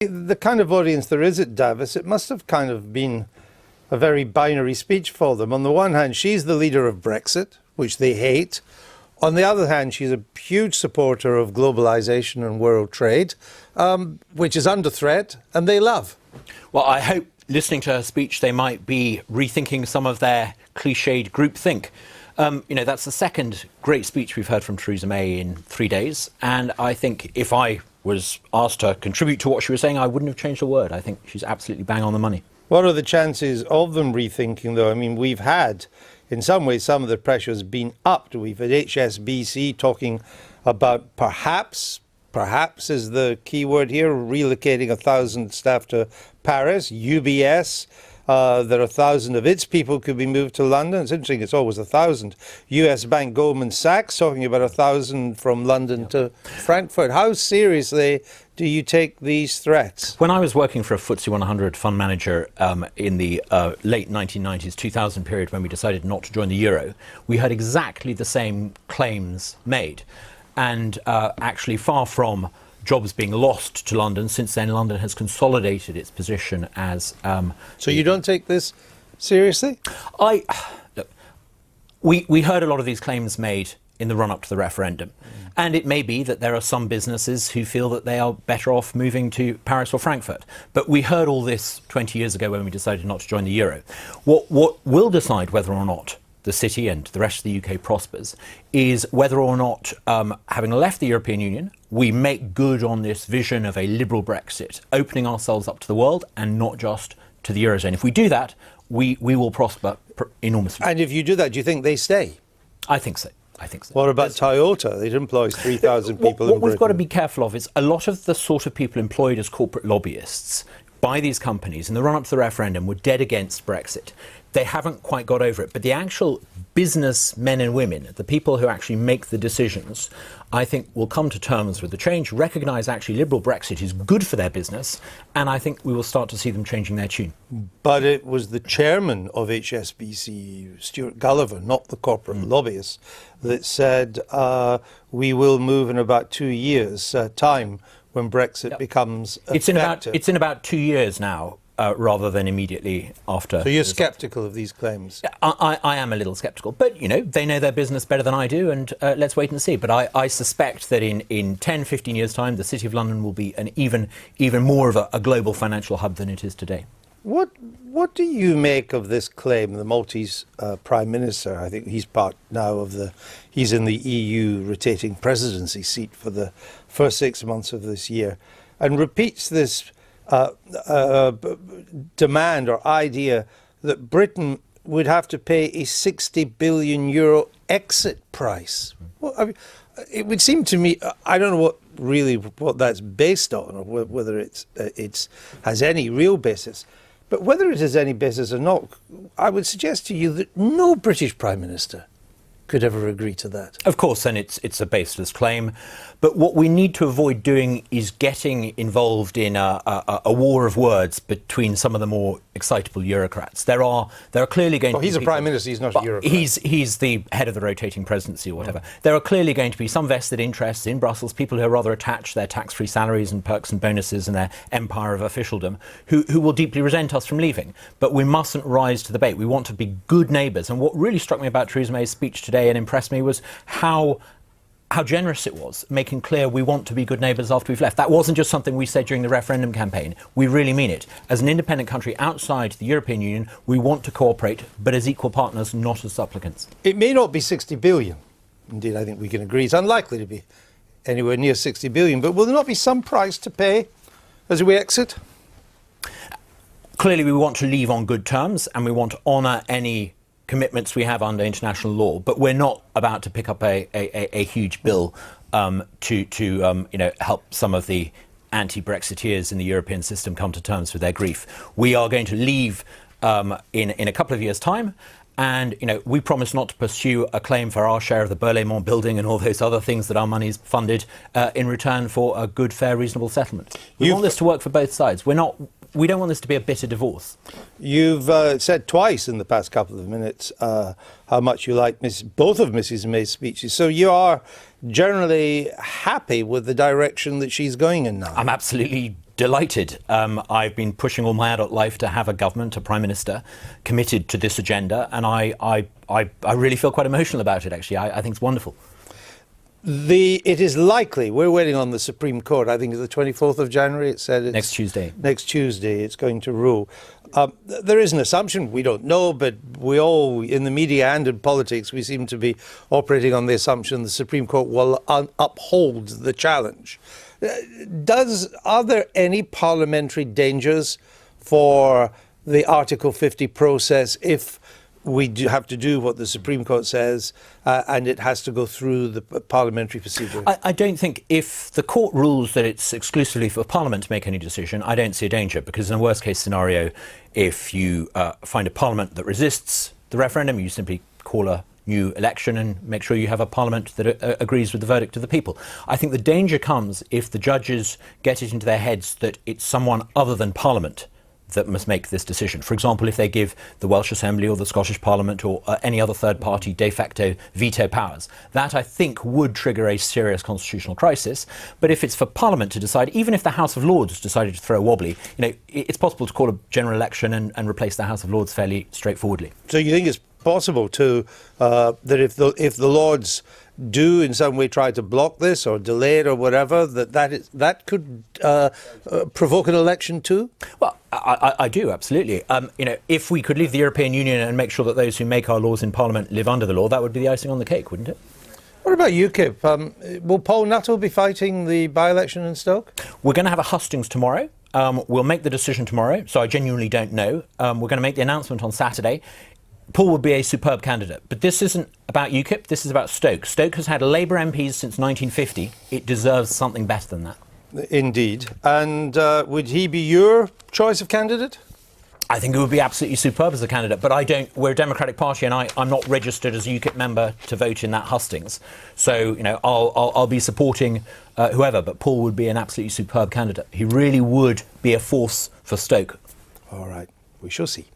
The kind of audience there is at Davos, it must have kind of been a very binary speech for them. On the one hand, she's the leader of Brexit, which they hate. On the other hand, she's a huge supporter of globalization and world trade, which is under threat, and they love. Well, I hope listening to her speech, they might be rethinking some of their cliched groupthink. That's the second great speech we've heard from Theresa May in 3 days. And I think if I was asked to contribute to what she was saying, I wouldn't have changed a word. I think she's absolutely bang on the money. What are the chances of them rethinking, though? I mean, we've had, in some ways, some of the pressure's been upped. We've had HSBC talking about perhaps is the key word here, relocating 1,000 staff to Paris. UBS, there are 1,000 of its people could be moved to London. It's interesting, it's always 1,000. US bank Goldman Sachs talking about 1,000 from London to Frankfurt. How seriously do you take these threats? When I was working for a FTSE 100 fund manager in the late 1990s, 2000 period, when we decided not to join the euro, we heard exactly the same claims made. And actually, far from jobs being lost to London, since then London has consolidated its position as... So you don't take this seriously? Look, we heard a lot of these claims made in the run-up to the referendum. And it may be that there are some businesses who feel that they are better off moving to Paris or Frankfurt. But we heard all this 20 years ago when we decided not to join the euro. What will decide whether or not the city and the rest of the UK prospers is whether or not, having left the European Union, we make good on this vision of a liberal Brexit, opening ourselves up to the world and not just to the Eurozone. If we do that, we will prosper enormously. And if you do that, do you think they stay? I think so. What about Toyota? It employs 3,000 people in What we've Britain. got to be careful of is a lot of the sort of people employed as corporate lobbyists by these companies in the run-up to the referendum were dead against Brexit. They haven't quite got over it. But the actual business men and women, the people who actually make the decisions, I think will come to terms with the change, recognise actually liberal Brexit is good for their business, and I think we will start to see them changing their tune. But it was the chairman of HSBC, Stuart Gulliver, not the corporate lobbyist, that said we will move in about 2 years' time when Brexit becomes effective. It's in about 2 years now. Rather than immediately after. So you're sceptical of these claims? I am a little sceptical, but they know their business better than I do, and let's wait and see. But I suspect that in 10, 15 years' time, the City of London will be an even more of a global financial hub than it is today. What do you make of this claim? The Maltese Prime Minister, I think he's part now of he's in the EU rotating presidency seat for the first 6 months of this year, and repeats this demand or idea that Britain would have to pay a 60 billion euro exit price. Well, I mean, it would seem to me, I don't know what that's based on, or whether it's has any real basis. But whether it has any basis or not, I would suggest to you that no British Prime Minister could ever agree to that. Of course, and it's a baseless claim. But what we need to avoid doing is getting involved in a war of words between some of the more excitable Eurocrats. There are clearly going to be he's a Prime Minister, he's not a Eurocrat. He's the head of the rotating presidency or whatever. There are clearly going to be some vested interests in Brussels, people who are rather attached to their tax-free salaries and perks and bonuses and their empire of officialdom, who will deeply resent us from leaving. But we mustn't rise to the bait. We want to be good neighbours. And what really struck me about Theresa May's speech today and impressed me was how generous it was, making clear we want to be good neighbours after we've left. That wasn't just something we said during the referendum campaign. We really mean it. As an independent country outside the European Union, we want to cooperate, but as equal partners, not as supplicants. It may not be 60 billion. Indeed, I think we can agree it's unlikely to be anywhere near 60 billion. But will there not be some price to pay as we exit? Clearly, we want to leave on good terms, and we want to honour any commitments we have under international law, but we're not about to pick up a huge bill to help some of the anti-Brexiteers in the European system come to terms with their grief. We are going to leave in a couple of years' time, and we promise not to pursue a claim for our share of the Berlaymont building and all those other things that our money's funded in return for a good, fair, reasonable settlement. We want this to work for both sides. We don't want this to be a bitter divorce. You've said twice in the past couple of minutes how much you like both of Mrs. May's speeches. So you are generally happy with the direction that she's going in now. I'm absolutely delighted. I've been pushing all my adult life to have a government, a prime minister, committed to this agenda, and I really feel quite emotional about it, actually. I think it's wonderful. It is likely, we're waiting on the Supreme Court, I think it's the 24th of January, it said it's Next Tuesday. Next Tuesday it's going to rule. There is an assumption, we don't know, but we all, in the media and in politics, we seem to be operating on the assumption the Supreme Court will uphold the challenge. Are there any parliamentary dangers for the Article 50 process if we do have to do what the Supreme Court says and it has to go through the parliamentary procedure? I don't think, if the court rules that it's exclusively for Parliament to make any decision, I don't see a danger, because in a worst case scenario, if you find a Parliament that resists the referendum, you simply call a new election and make sure you have a Parliament that agrees with the verdict of the people. I think the danger comes if the judges get it into their heads that it's someone other than Parliament that must make this decision. For example, if they give the Welsh Assembly or the Scottish Parliament or any other third party de facto veto powers, that I think would trigger a serious constitutional crisis. But if it's for Parliament to decide, even if the House of Lords decided to throw a wobbly, it's possible to call a general election and replace the House of Lords fairly straightforwardly. So you think it's possible to that if the Lords do in some way try to block this or delay it or whatever, that could provoke an election too? Well, I do, absolutely. If we could leave the European Union and make sure that those who make our laws in Parliament live under the law, that would be the icing on the cake, wouldn't it? What about UKIP? Will Paul Nuttall be fighting the by-election in Stoke? We're going to have a hustings tomorrow. We'll make the decision tomorrow, so I genuinely don't know. We're going to make the announcement on Saturday. Paul would be a superb candidate. But this isn't about UKIP, this is about Stoke. Stoke has had Labour MPs since 1950. It deserves something better than that. Indeed. And would he be your choice of candidate? I think it would be absolutely superb as a candidate, but we're a Democratic Party and I'm not registered as a UKIP member to vote in that hustings. So, I'll be supporting whoever, but Paul would be an absolutely superb candidate. He really would be a force for Stoke. All right, we shall see.